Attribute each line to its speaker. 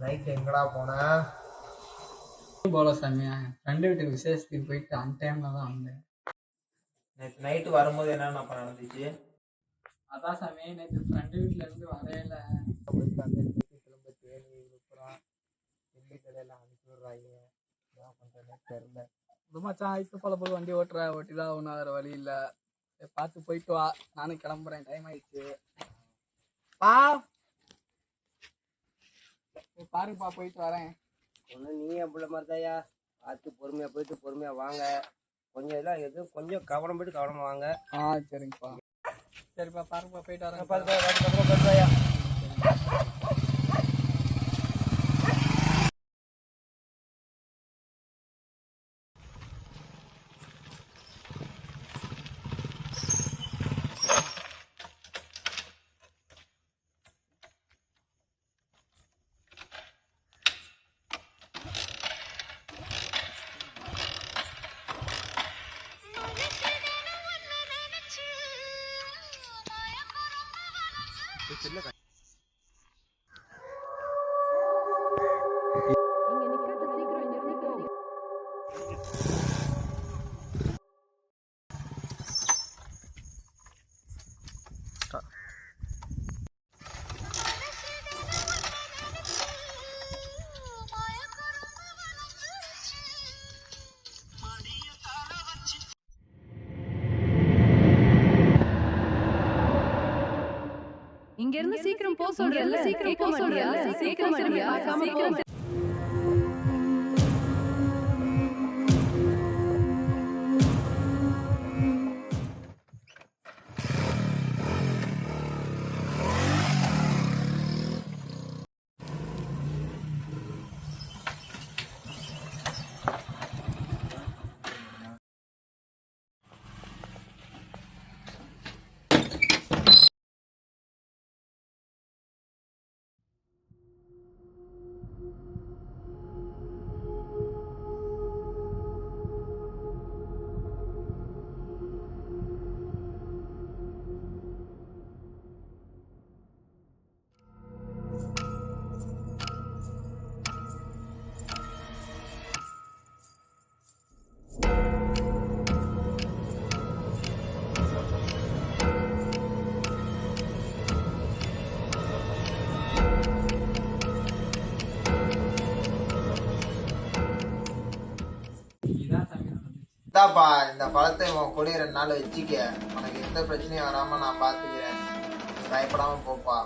Speaker 1: Night எங்கடா போன?
Speaker 2: போல சாமி, ஃப்ரெண்டு வீட்டுக்கு விசேஷத்துக்கு போயிட்டு அந்த டைம்ல தான் வந்தேன்.
Speaker 1: நேற்று நைட்டு வரும்போது என்னென்ன நடந்துச்சு?
Speaker 2: அதான் சாமி, நேற்று ஃப்ரெண்டு வீட்டுல இருந்து வரையில
Speaker 1: போயிட்டு அந்த திரும்ப தேனி விழுப்புரம் வெள்ளி கடையில் அனுப்பி விடுறாங்க. என்ன பண்ணுறேன்னு தெரில.
Speaker 2: இது மச்சான் ஐப்பு போல போய் வண்டி ஓட்டி தான் ஒன்றும் வேறு வழி இல்லை. பார்த்து போயிட்டு வா, நானும் கிளம்புறேன், டைம் ஆயிடுச்சு. பாருப்பா, போயிட்டு வரேன்.
Speaker 1: ஒன்றும் நீ என் பிள்ளை மாதிரி தாயா, பார்த்து பொறுமையாக போயிட்டு பொறுமையாக வாங்க. கொஞ்சம் இதெல்லாம் எதுவும் கொஞ்சம் கவனம் போயிட்டு கவனமாக வாங்க.
Speaker 2: சரிங்கப்பா. சரிப்பா, பாருப்பா, போயிட்டு வரேன்.
Speaker 1: பார்த்துயா.
Speaker 3: இங்க இருந்து சீக்கிரம் போ சொல்றேன்ல, சீக்கிரம் போ சொல்றியா? சீக்கிரம் சரியா? சீக்கிரம்.
Speaker 1: இதாப்பா, இந்த பழத்தை உன் கூட 2 நாள் வச்சுக்க. உனக்கு எந்த பிரச்சனையும் வராமல் நான் பார்த்துக்கிறேன். பயப்படாமல் போப்பா.